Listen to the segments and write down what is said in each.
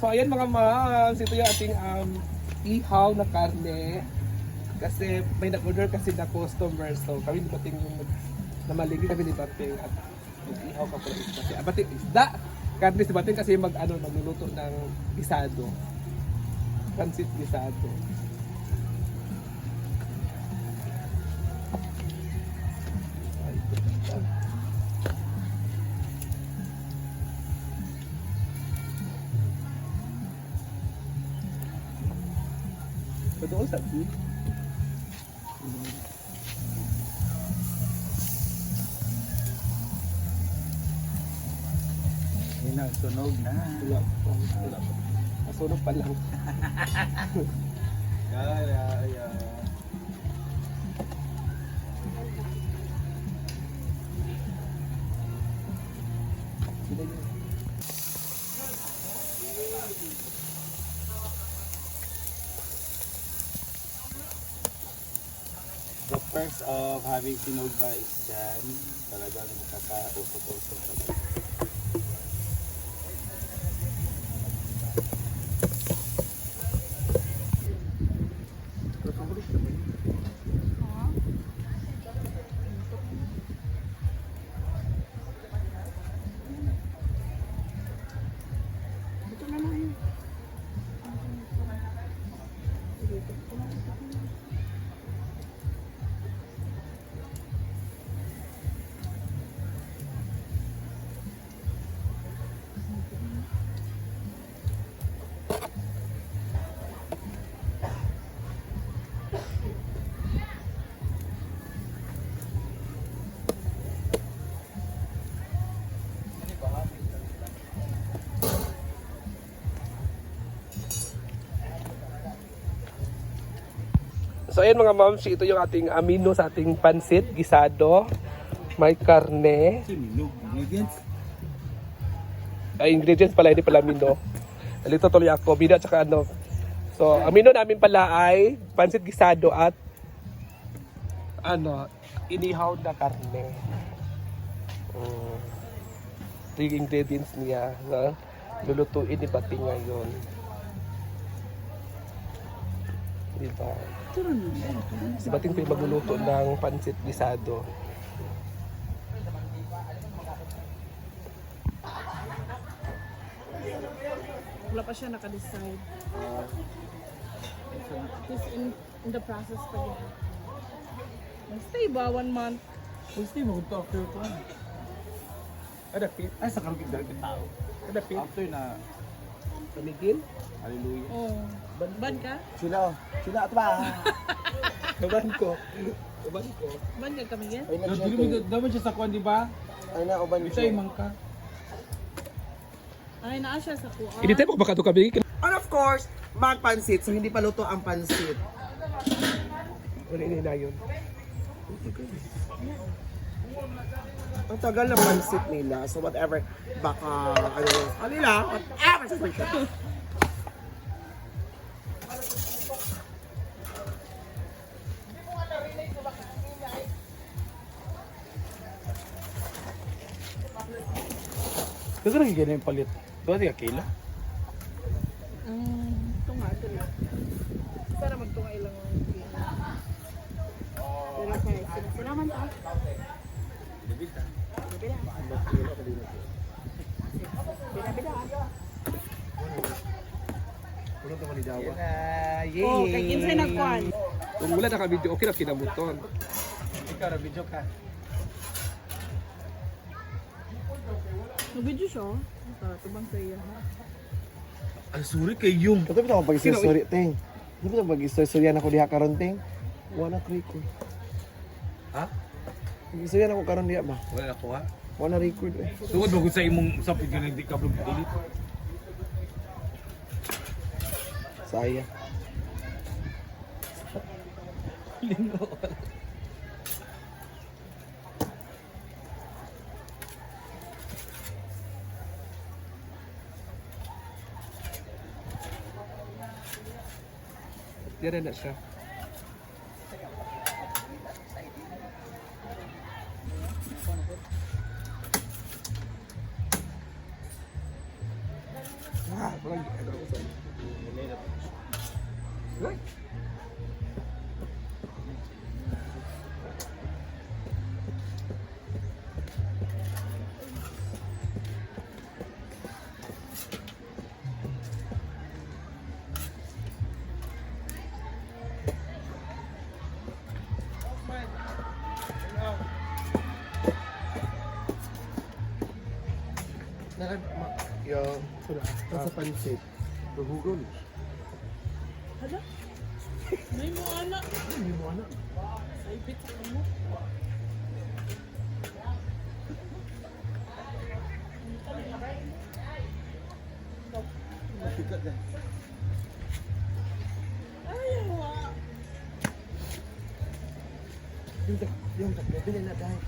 So ayan mga moms, ito yung ating ihaw na karne. Kasi may nag-order kasi na customer. So kami dumating yung na maligi kami ni Bating at mag-ihaw ka pala isda. Kasi Bating isda! Karne si Bating kasi magluluto ng gisado. Pansit gisado. Doon sa food. Ayun na, sunog na. Wala pa. Masunog pa lang. Kaya. The perks of having sinugba is dyan. Talagang makaka-usok-usok talaga. So ayan mga moms, ito yung ating amino sa ating pansit gisado. May karne. Sinug. Ingredients? Ay, ingredients pala, hindi pala amino. Nalito tuloy ako, bida tsaka ano. So, amino namin pala ay pansit gisado at inihaw na karne. Ito yung ingredients niya na lulutuin ni Bating ngayon. Diba? Si Bating pa yung magluluto ng pansit gisado. Wala pa siya naka-decide. He's in the process pa din. Stay ba? 1 month? Gusto mo kung after ko. Ada fit? Ay, sa karugid dahil tao. Ada fit? After na, Pamigil? hallelujah. Oh. Bad ka? Sila at ba? Kaban ko. Kaban ko. Bad ka kami yan? Daman siya sa kwan, di ba? Ay na, uban Bisa imang ka. Ay, naa siya sa kuha. Hindi tayo baka ito kami. And of course, magpansit. So, hindi pa luto ang pansit. Wala na yun. Ang tagal ng pansit nila. So, whatever, baka, nila, whatever. Kasi lagi ganyan yung palit. Doon di ka kila? Tunga, ito lang. Para magtunga ilang pero okay, sinaman ta. Bida. Wala ito manidawa. Oh, kay kinsay nagkuhan. Kung wala naka-video, okay na kinabuton. Ikaw na video ka. Nag-video siya. Tubang sa iya. Ay, sorry kay yung. Ito ba ito pag-istorya, Ting? Ito ba ito pag-istorya na ko diha karon, Ting? Wala record. Ha? Pag-istorya na ko karon diha ba? Wala ako ha? Wala record eh. Tungod mo kung sa imong sapid ka hindi ka vlog delete. Saya. Lingo. Yan na siya. Yung sa pansit. Nahugon. Hala? May mo anak. Hindi mo anak. Saipit sa mo. Masikat yan. Ayaw ah. Yung tatlo, bilhin na tayo.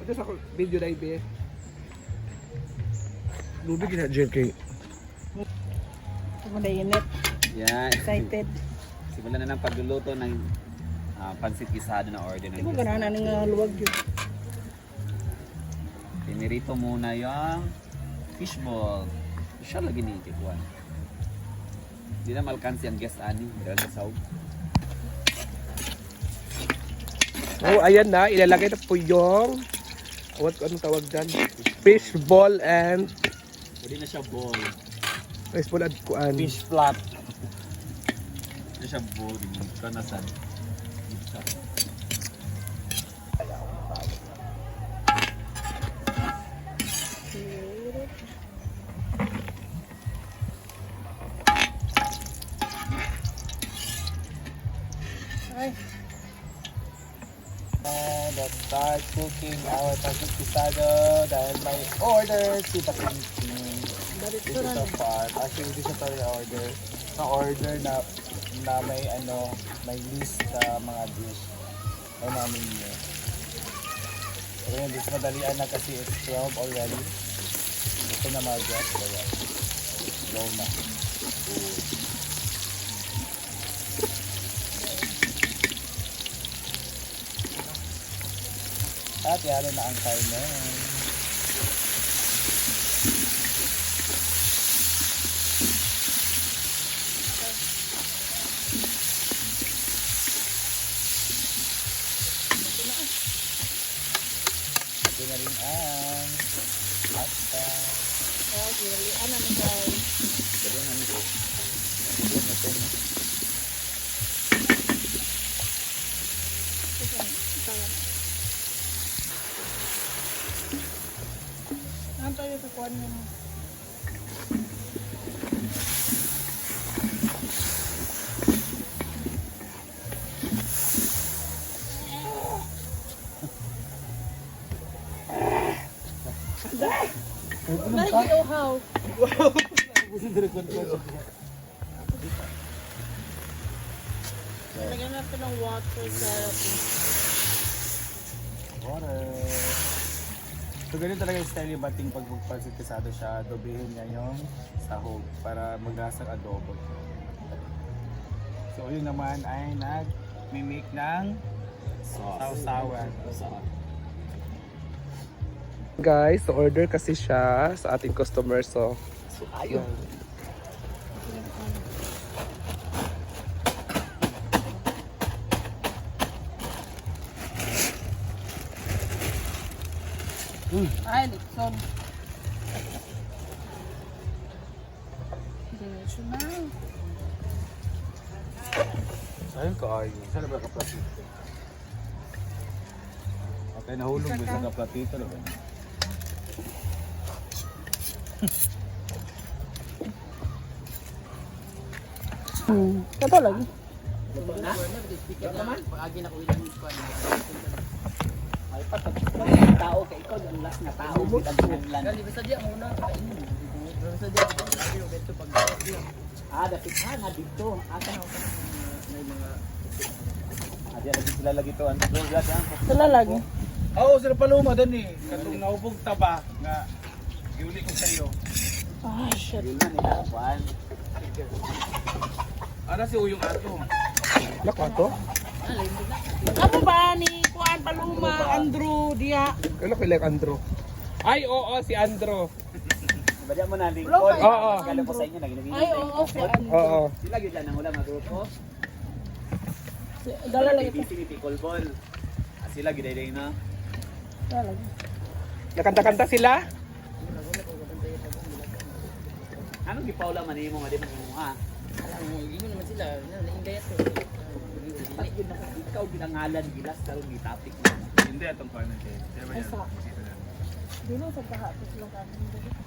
Ito sa video na ibe. Lubig na dyan kay... Ako na init. Yan. Excited. Simulan na ng pagluluto ng pansit isado na order ng Hindi ko ganahan ng luwag yun. Pinirito muna yung fishball. Siya lagi ni Kikuan. Hindi na malkansi ang guest ani. Dahil sa sahog. Oh, ayan na. Ilalagay na po yung anong tawag dyan? Fish ball and Hindi na siya ball. fish ball and kuan. Fish flat. Hindi siya ball. Kanasan. Ay. And let's start cooking our pansit pisado dahil may order si Pakinsin. Balik This ko is na. a part. Actually, hindi siya pala order. Na order na may may list na mga dish na namin niyo. So yun, this madalian na kasi it's 12 already. Ito na mag-get. Kaya, go na. Ooh. At yari na ang karne. Ito na rin ang pasta. Okay, ano na guys. Ito na ito. Ito na ito. Ano tayo sa kuwan mo? Lagi uhaw. Lagyan natin ng water sa Water. So ganun talaga yung style yung bating pag magpansit kasado siya, dobehin niya yung sahog para maglasang adobo. So yun naman ay nag-mimic ng sausawan. Guys, so order kasi siya sa ating customer. So ayun. Ay, Nixon. Diretso na. Ayun ka ay. Saan ba ka-platito? Okay, nahulog ba sa ka-platito? Ito lagi. Tao kay ikaw ang last na tao bitag lan. Gali basta dia muna kainin. Basta dia dito pag dapat na dito. Asa na may mga Diyan lagi sila lagi to. Ano bro? Sila lagi. Oo, sila paluma doon eh. Katong naubog taba nga iuli ko sa iyo. Ah, shit. Yun na nila. Juan. Ara si Uyong Ato. Lako to. Ano ba ni Kuan Paluma, Andrew, Dia? Ano kay like Andrew? Ay, oo, si Andrew. Badya mo na lingkod. Oo. Kala ko sa inyo, naging Ay, oo, okay. Oo. Sila yun lang ang ulang nga grupo. Dala lagi ito. BBC ni Pickleball. Sila giday na. Dala lagi. Nakanta-kanta sila? Anong gipaula man nimo nga di mo ha? Alam mo, yun naman sila, nainggayat ko. Dili yun na ikaw ginangalan gilas karon gitapik. Hindi atong paano siya. Ay, sa. Dino sa kahapos lang kami.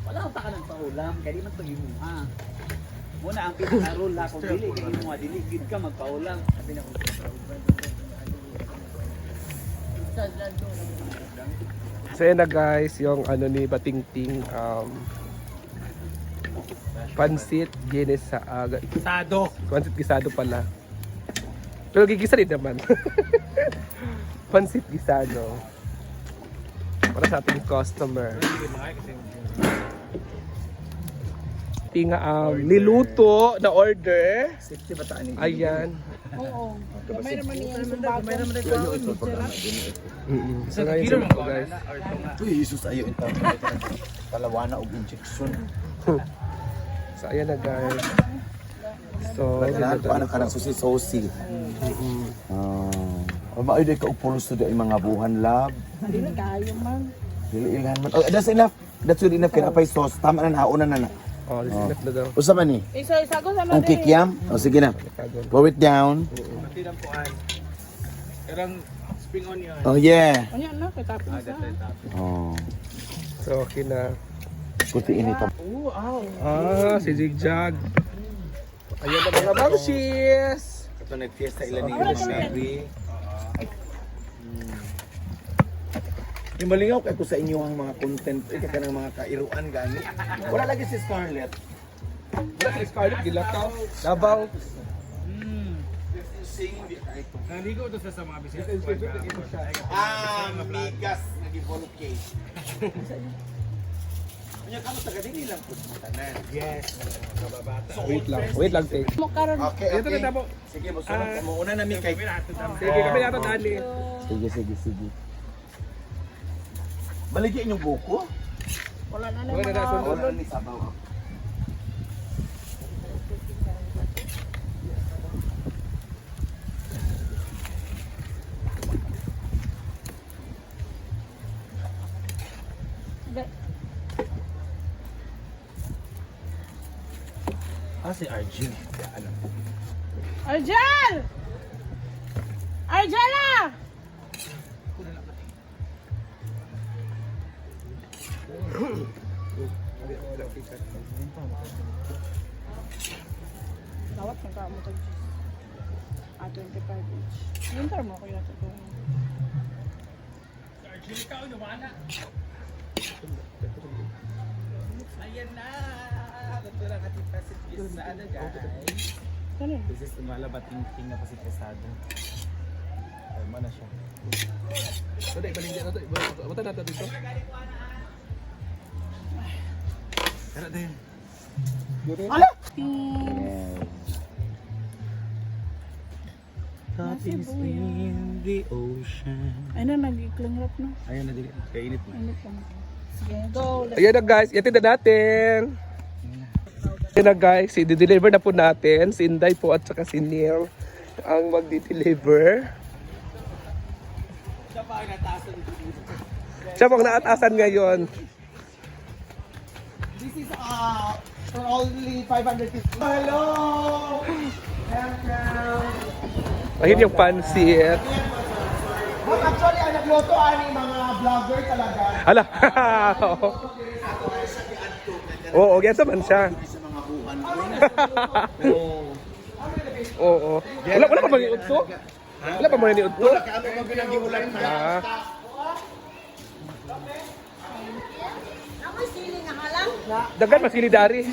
Wala ta ka nang paulam kay di man pag imo ha. Muna ang pinaka-rule ha kung dili kay imo nga dili gid ka magpaulam. Sabi na ko. So yun na guys, yung ano ni Batingting pansit ginis sa Sado. pansit gisado pala. Pero gigisa rin naman. Pansit gisado. Para sa ating customer. Tinga niluto na order. Safety ba taan Ayan. Oo. Gamay naman niya yung bago. So ngayon ito guys. Uy, Jesus ayo ito. Talawana og injection. So ayan na guys. So Lahat pa anak ka ng susi-sosi. Maayo day ka upulso sa yung mga buhan lab. Hindi na kayo man. Dili ilhan man. Oh, that's enough. That's good enough kaya apay sauce. Tama na hauna na na. oh, this is na daw. Usa man ni? Isa-isa ko sa Ang kikiam? O sige na. Pour it down. Pati lang puan. Karang spring onion. Oh yeah. Ano na, katapos sa. Oh. So okay na. Putiin ito. Si Jigjag. Ayan na mga bangshis. Ito nag-fiesta ilan ni Yung Mary. Yung malingaw kay ko sa inyo ang mga content ka ng mga kairuan gani. Wala lagi si Scarlett. Wala si Scarlett gilakaw. Davao. Naligo to sa mga bisita. Migas nag-volcano. Kanya kamo taga dili lang pud tanan. Yes. Kababata. Wait lang, take. Mo karon. Okay, Ito na okay. tamo. Sige, musunod ka mo. Una na mi kay. Sige, kami yata dali. Sige. Baligyan yung buko. Wala na Wala na, mga. sunod. Wala ni sabaw. Si RG. Ano? Arjel! Arjela! Dawat ng kamo to. 25 each. Yung termo ko yata ito. Ayan na. Ito lang ating pasit sa ano guys. Ganun. This is malabating king na kasi pesado. Ay, mana siya. Ito, ibalik dyan ito. Buta natin dito. Pero din. Toppings in the ocean. Ay na, nag-ikling rap na. Ayun na dili. Kainit na. Init lang. Sige, go. Let's Ayan na guys, iatid na natin. Ayan na guys, i-deliver na po natin. Si Inday po at saka si Neil ang magdi-deliver. Siya po ang naatasan ngayon. This is for only 550. Hello! Welcome! Ayun yung pansit. But actually, ang nagluto ani mga vlogger talaga. Hala. Oo, gets man siya. Oo. Wala pa maniud to? Wala pa maniud to? Ano mo ginag-iulan na? Ah. Dagan masili dari.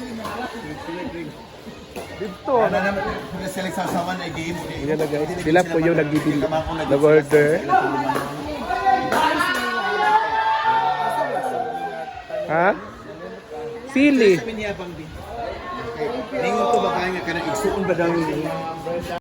Dito. Ano naman sila sasawan na game. Yan na guys. Sila po yung nag-order. Ha? Sili. Ningon ko ba kaya nga ka na igsuon ba daw yung